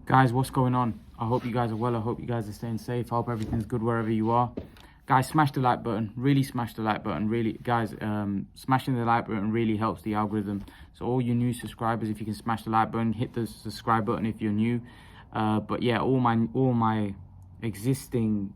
Guys, what's going on? I hope you guys are well. I hope you guys are staying safe. I hope everything's good wherever you are. Guys, smash the like button. Really smash the like button. Really, guys, smashing the like button really helps the algorithm. So all you new subscribers, if you can smash the like button, hit the subscribe button if you're new. But yeah, all my existing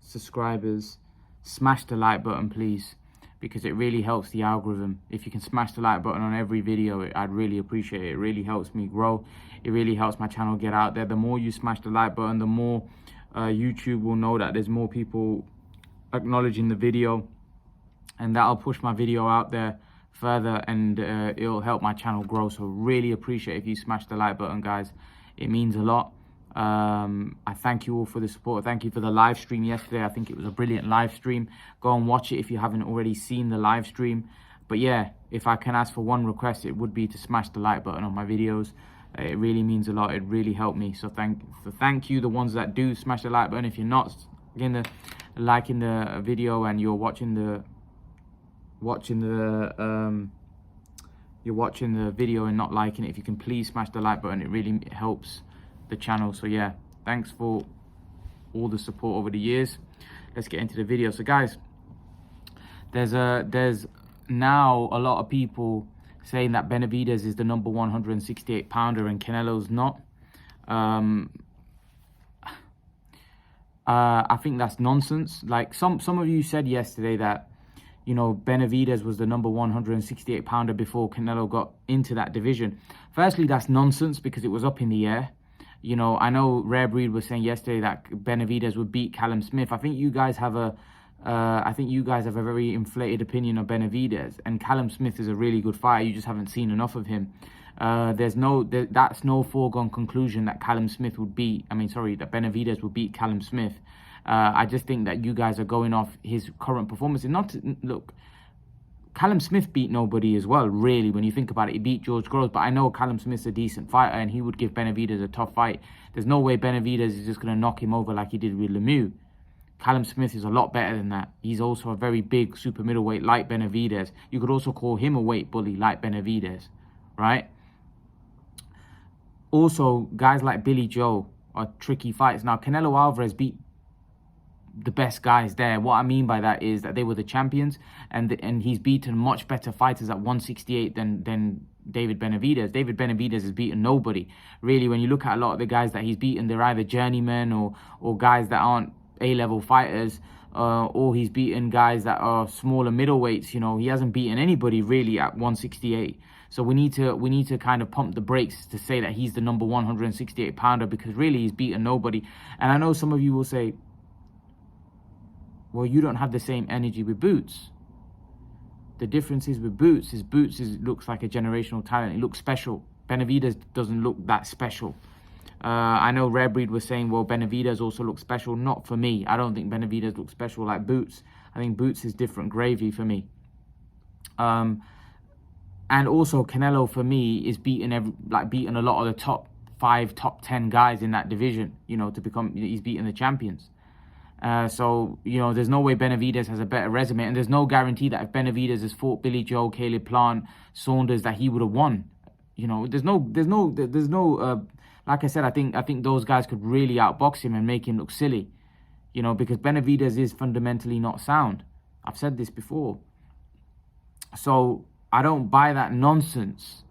subscribers, smash the like button, please, because it really helps the algorithm. If you can smash the like button on every video, I'd really appreciate it. It really helps me grow. It really helps my channel get out there. The more you smash the like button, the more YouTube will know that there's more people acknowledging the video, and that'll push my video out there further, and it'll help my channel grow. So really appreciate if you smash the like button, guys. It means a lot. I thank you all for the support. Thank you for the live stream yesterday. I think it was a brilliant live stream. Go and watch it if you haven't already seen the live stream. But yeah, if I can ask for one request, it would be to smash the like button on my videos. It really means a lot. It really helped me. So thank you, the ones that do smash the like button. If you're not liking the video and you're watching the video and not liking it, if you can please smash the like button, it really helps the channel. So yeah, thanks for all the support over the years. Let's get into the video. So guys, there's now a lot of people saying that Benavidez is the number 168 pounder and Canelo's not. I think that's nonsense. Like some of you said yesterday that, you know, Benavidez was the number 168 pounder before Canelo got into that division. Firstly, that's nonsense because it was up in the air. You know, I know Rare Breed was saying yesterday that Benavidez would beat Callum Smith. I think you guys have a very inflated opinion of Benavidez, and Callum Smith is a really good fighter. You just haven't seen enough of him. That's no foregone conclusion that that Benavidez would beat Callum Smith. I just think that you guys are going off his current performance. And look, Callum Smith beat nobody as well, really, when you think about it. He beat George Groves, but I know Callum Smith's a decent fighter and he would give Benavidez a tough fight. There's no way Benavidez is just going to knock him over like he did with Lemieux. Callum Smith is a lot better than that. He's also a very big super middleweight like Benavidez. You could also call him a weight bully like Benavidez, right? Also, guys like Billy Joe are tricky fights. Now, Canelo Alvarez beat the best guys there. What I mean by that is that they were the champions, and he's beaten much better fighters at 168 than David Benavidez. David Benavidez has beaten nobody. Really, when you look at a lot of the guys that he's beaten, they're either journeymen or guys that aren't A-level fighters, or he's beaten guys that are smaller middleweights. You know, he hasn't beaten anybody really at 168. So we need to kind of pump the brakes to say that he's the number 168 pounder, because really he's beaten nobody. And I know some of you will say, well, you don't have the same energy with Boots. The difference is with Boots looks like a generational talent. It looks special. Benavidez doesn't look that special. I know Rare Breed was saying, well, Benavidez also looks special. Not for me. I don't think Benavidez looks special like Boots. I think Boots is different gravy for me. And also Canelo for me is beating a lot of the top 5, top 10 guys in that division. You know, he's beating the champions. So, you know, there's no way Benavidez has a better resume, and there's no guarantee that if Benavidez has fought Billy Joe, Caleb Plant, Saunders, that he would have won. You know, there's no like I said, I think those guys could really outbox him and make him look silly, you know, because Benavidez is fundamentally not sound. I've said this before. So I don't buy that nonsense.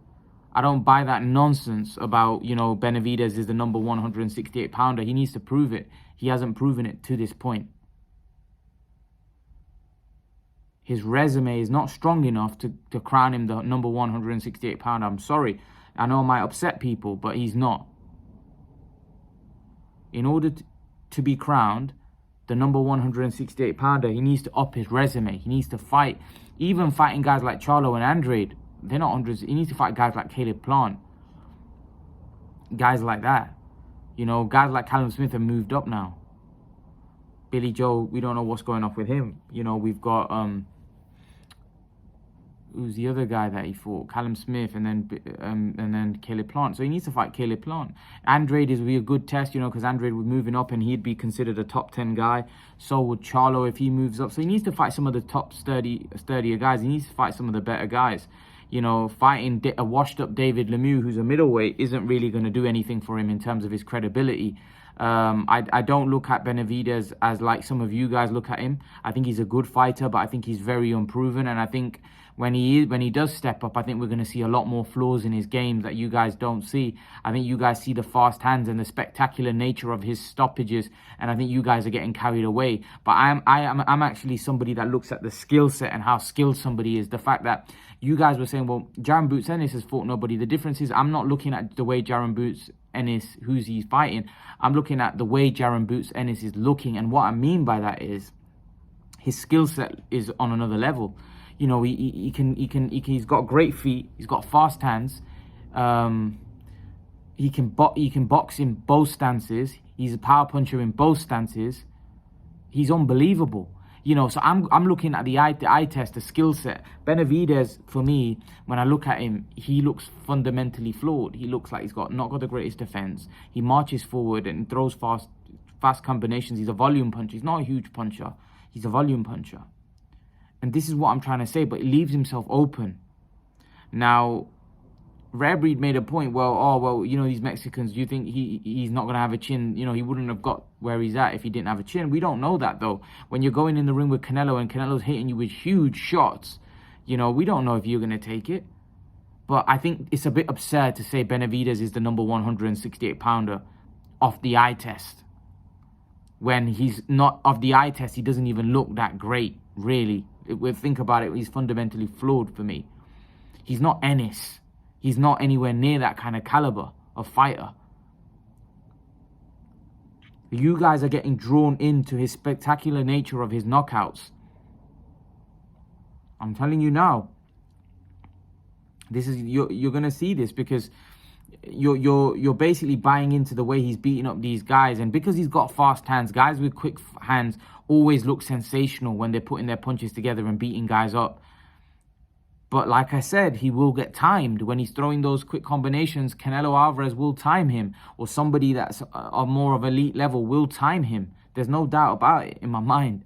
I don't buy that nonsense about, you know, Benavidez is the number 168 pounder. He needs to prove it. He hasn't proven it to this point. His resume is not strong enough to crown him the number 168 pounder. I'm sorry. I know it might upset people, but he's not. In order to be crowned the number 168 pounder, he needs to up his resume. He needs to fight. Even fighting guys like Charlo and Andrade, they're not hundreds. He needs to fight guys like Caleb Plant. Guys like that. You know, guys like Callum Smith have moved up now. Billy Joe, we don't know what's going on with him. You know, we've got who's the other guy that he fought? Callum Smith and then Caleb Plant. So he needs to fight Caleb Plant. Andrade would be a good test, you know, because Andrade was moving up and he'd be considered a top 10 guy. So would Charlo if he moves up. So he needs to fight some of the top sturdier guys. He needs to fight some of the better guys. You know, fighting a washed-up David Lemieux, who's a middleweight, isn't really going to do anything for him in terms of his credibility. I don't look at Benavidez as like some of you guys look at him. I think he's a good fighter, but I think he's very unproven. And I think when he does step up, I think we're going to see a lot more flaws in his game that you guys don't see. I think you guys see the fast hands and the spectacular nature of his stoppages, and I think you guys are getting carried away. But I'm actually somebody that looks at the skill set and how skilled somebody is. The fact that you guys were saying, well, Jaron Boots Ennis has fought nobody. The difference is I'm not looking at the way Jaron Boots Ennis, who's he's fighting. I'm looking at the way Jaron Boots Ennis is looking, and what I mean by that is his skill set is on another level. You know, he's got great feet. He's got fast hands. He can box in both stances. He's a power puncher in both stances. He's unbelievable. You know, so I'm looking at the eye test, the skill set. Benavidez, for me, when I look at him, he looks fundamentally flawed. He looks like he's not got the greatest defense. He marches forward and throws fast combinations. He's a volume puncher. He's not a huge puncher. He's a volume puncher. And this is what I'm trying to say, but he leaves himself open. Now, Rare Breed made a point, well, you know, these Mexicans, do you think he's not going to have a chin? You know, he wouldn't have got where he's at if he didn't have a chin. We don't know that, though. When you're going in the ring with Canelo and Canelo's hitting you with huge shots, you know, we don't know if you're going to take it. But I think it's a bit absurd to say Benavidez is the number 168-pounder off the eye test. When he's not off the eye test, he doesn't even look that great, really. Think about it, he's fundamentally flawed for me. He's not Ennis. He's not anywhere near that kind of caliber of fighter. You guys are getting drawn into his spectacular nature of his knockouts. I'm telling you now. This is you're gonna see this because you're basically buying into the way he's beating up these guys, and because he's got fast hands, guys with quick hands always look sensational when they're putting their punches together and beating guys up. But like I said, he will get timed. When he's throwing those quick combinations, Canelo Alvarez will time him, or somebody that's a more of elite level will time him. There's no doubt about it in my mind.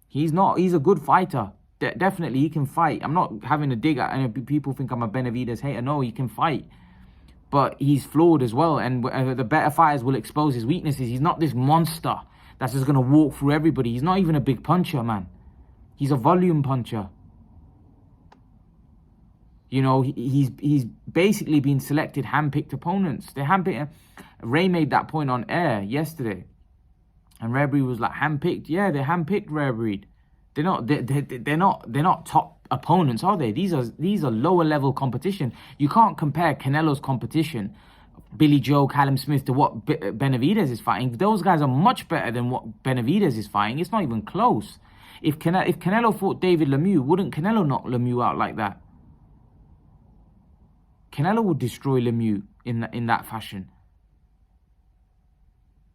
He's a good fighter. Definitely, he can fight. I'm not having a dig at any people think I'm a Benavidez hater. No, he can fight. But he's flawed as well. And the better fighters will expose his weaknesses. He's not this monster that's just going to walk through everybody. He's not even a big puncher, man. He's a volume puncher. You know, he's basically been selected hand-picked opponents. They're hand-picked. Ray made that point on air yesterday. And Rare Breed was like, hand-picked? Yeah, they're hand-picked, Rare Breed. They're not top opponents, are they? These are lower level competition. You can't compare Canelo's competition, Billy Joe, Callum Smith, to what Benavidez is fighting. Those guys are much better than what Benavidez is fighting. It's not even close. If Canelo fought David Lemieux, wouldn't Canelo knock Lemieux out like that? Canelo would destroy Lemieux in that fashion.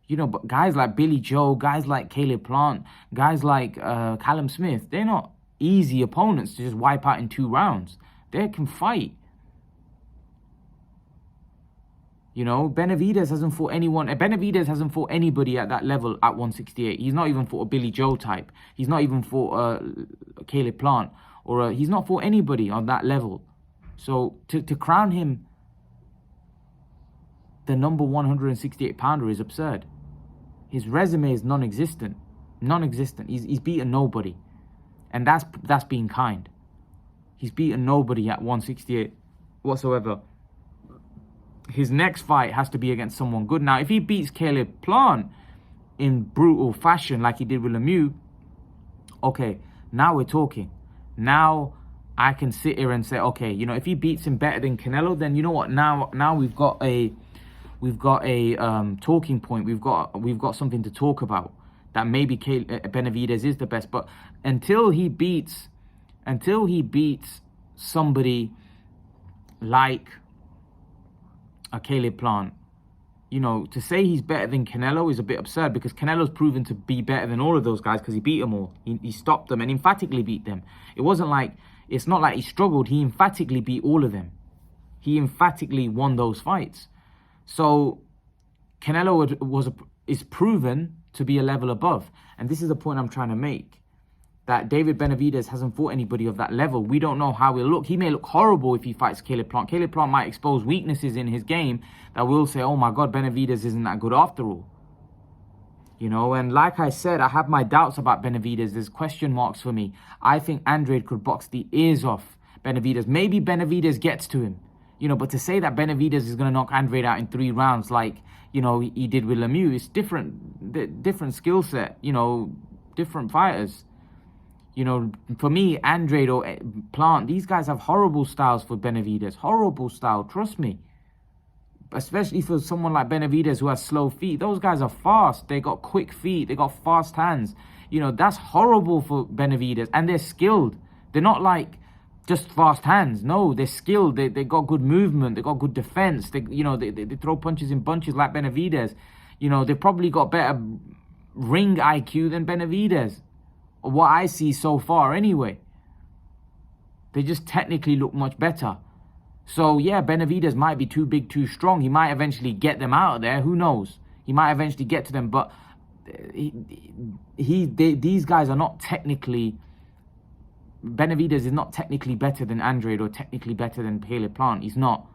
You know, but guys like Billy Joe, guys like Caleb Plant, guys like Callum Smith, they're not easy opponents to just wipe out in 2 rounds. They can fight. You know, Benavidez hasn't fought anyone. Benavidez hasn't fought anybody at that level at 168. He's not even fought a Billy Joe type. He's not even fought Caleb Plant. He's not fought anybody on that level. So to crown him the number 168-pounder is absurd. His resume is non-existent. Non-existent. He's beaten nobody. And that's being kind. He's beaten nobody at 168 whatsoever. His next fight has to be against someone good. Now, if he beats Caleb Plant in brutal fashion like he did with Lemieux, okay, now we're talking. Now I can sit here and say, okay, you know, if he beats him better than Canelo, then you know what? Now we've got a talking point. We've got something to talk about. That maybe Benavidez is the best, but until he beats somebody like a Caleb Plant, you know, to say he's better than Canelo is a bit absurd, because Canelo's proven to be better than all of those guys because he beat them all. He stopped them and emphatically beat them. It's not like he struggled. He emphatically beat all of them. He emphatically won those fights. So Canelo is proven to be a level above. And this is the point I'm trying to make. that David Benavidez hasn't fought anybody of that level. We don't know how he'll look. He may look horrible if he fights Caleb Plant. Caleb Plant might expose weaknesses in his game that will say, oh my God, Benavidez isn't that good after all. You know, and like I said, I have my doubts about Benavidez. There's question marks for me. I think Andrade could box the ears off Benavidez. Maybe Benavidez gets to him. You know, but to say that Benavidez is going to knock Andrade out in 3 rounds like, you know, he did with Lemieux, it's different skill set, you know, different fighters. You know, for me, Andrade or Plant, these guys have horrible styles for Benavidez. Horrible style, trust me. Especially for someone like Benavidez who has slow feet. Those guys are fast. They got quick feet. They got fast hands. You know, that's horrible for Benavidez. And they're skilled. They're not like just fast hands. No, they're skilled. They got good movement. They got good defense. They throw punches in bunches like Benavidez. You know, they've probably got better ring IQ than Benavidez. What I see so far anyway. They just technically look much better. So yeah, Benavidez might be too big, too strong. He might eventually get them out of there. Who knows? He might eventually get to them. But these guys are not technically... Benavidez is not technically better than Andrade or technically better than Caleb Plant. He's not.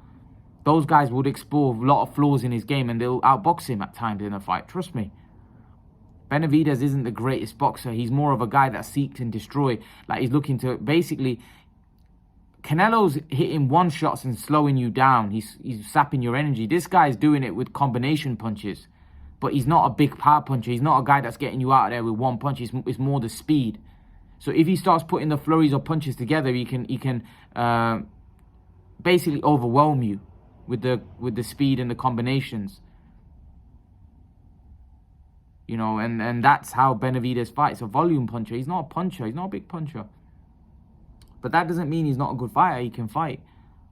Those guys would explore a lot of flaws in his game and they'll outbox him at times in a fight. Trust me. Benavidez isn't the greatest boxer. He's more of a guy that seeks and destroy. Like he's looking to basically... Canelo's hitting one shots and slowing you down. He's sapping your energy. This guy's doing it with combination punches. But he's not a big power puncher. He's not a guy that's getting you out of there with one punch. It's more the speed. So if he starts putting the flurries of punches together, he can basically overwhelm you with the speed and the combinations. You know, and that's how Benavidez fights. A volume puncher. He's not a puncher. He's not a big puncher. But that doesn't mean he's not a good fighter. He can fight.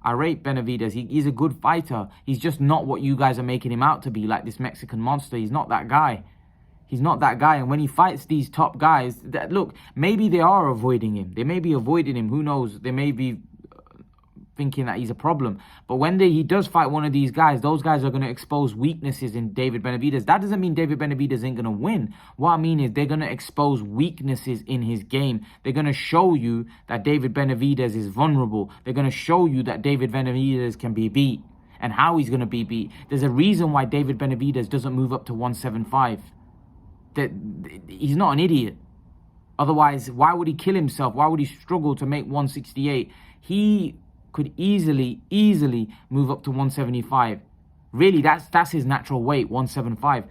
I rate Benavidez. He's a good fighter. He's just not what you guys are making him out to be, like this Mexican monster. He's not that guy. He's not that guy. And when he fights these top guys, look, maybe they are avoiding him. They may be avoiding him. Who knows? They may be thinking that he's a problem. But when he does fight one of these guys, those guys are going to expose weaknesses in David Benavidez. That doesn't mean David Benavidez ain't going to win. What I mean is they're going to expose weaknesses in his game. They're going to show you that David Benavidez is vulnerable. They're going to show you that David Benavidez can be beat and how he's going to be beat. There's a reason why David Benavidez doesn't move up to 175. He's not an idiot. Otherwise, why would he kill himself? Why would he struggle to make 168? He could easily move up to 175. Really, that's his natural weight, 175.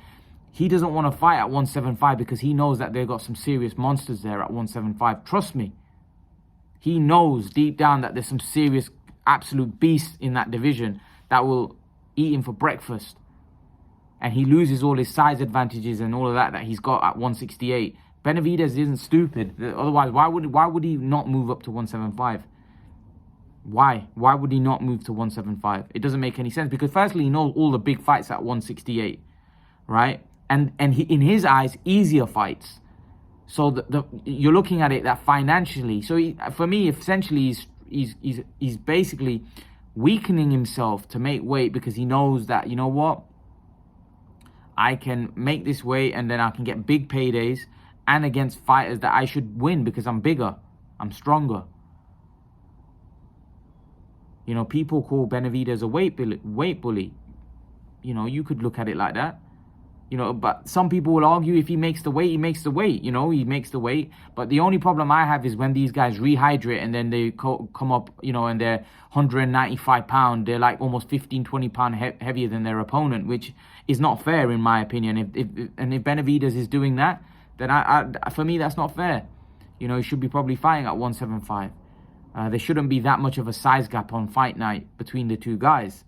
He doesn't want to fight at 175 because he knows that they've got some serious monsters there at 175. Trust me. He knows deep down that there's some serious absolute beasts in that division that will eat him for breakfast. And he loses all his size advantages and all of that he's got at 168. Benavidez isn't stupid. Otherwise, why would he not move up to 175? Why? Why would he not move to 175? It doesn't make any sense because firstly, he knows all the big fights at 168, right? And he, in his eyes, easier fights. So you're looking at it that financially. So for me, essentially, he's basically weakening himself to make weight because he knows that, you know what? I can make this weight and then I can get big paydays and against fighters that I should win because I'm bigger, I'm stronger. You know, people call Benavidez a weight bully. You know, you could look at it like that. You know, but some people will argue if he makes the weight, he makes the weight. You know, he makes the weight. But the only problem I have is when these guys rehydrate and then they come up, you know, and they're 195 pounds. They're like almost 15, 20 pounds heavier than their opponent, which is not fair in my opinion. If Benavidez is doing that, then for me, that's not fair. You know, he should be probably fighting at 175. There shouldn't be that much of a size gap on fight night between the two guys.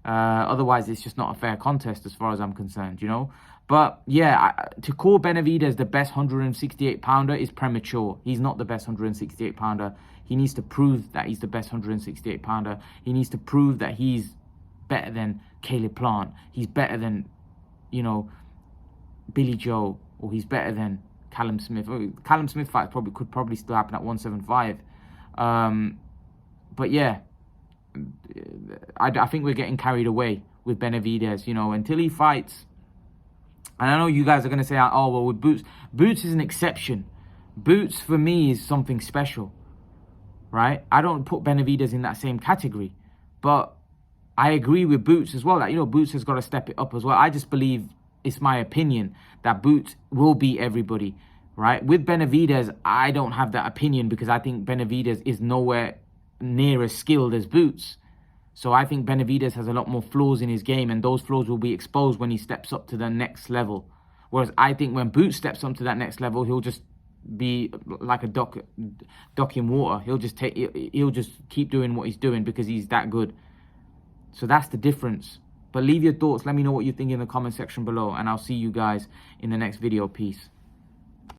Otherwise, it's just not a fair contest as far as I'm concerned, you know. But, yeah, to call Benavidez the best 168-pounder is premature. He's not the best 168-pounder. He needs to prove that he's the best 168-pounder. He needs to prove that he's better than Caleb Plant. He's better than, you know, Billy Joe. Or he's better than Callum Smith. Callum Smith fight could probably still happen at 175. But yeah, I think we're getting carried away with Benavidez, you know, until he fights. And I know you guys are going to say, oh, well, with Boots is an exception. Boots for me is something special, right? I don't put Benavidez in that same category, but I agree with Boots as well. That, you know, Boots has got to step it up as well. I just believe, it's my opinion, that Boots will beat everybody, right? With Benavidez, I don't have that opinion because I think Benavidez is nowhere near as skilled as Boots. So I think Benavidez has a lot more flaws in his game, and those flaws will be exposed when he steps up to the next level. Whereas I think when Boots steps up to that next level, he'll just be like a duck in water. He'll just keep doing what he's doing because he's that good. So that's the difference. But leave your thoughts. Let me know what you think in the comment section below, and I'll see you guys in the next video. Peace.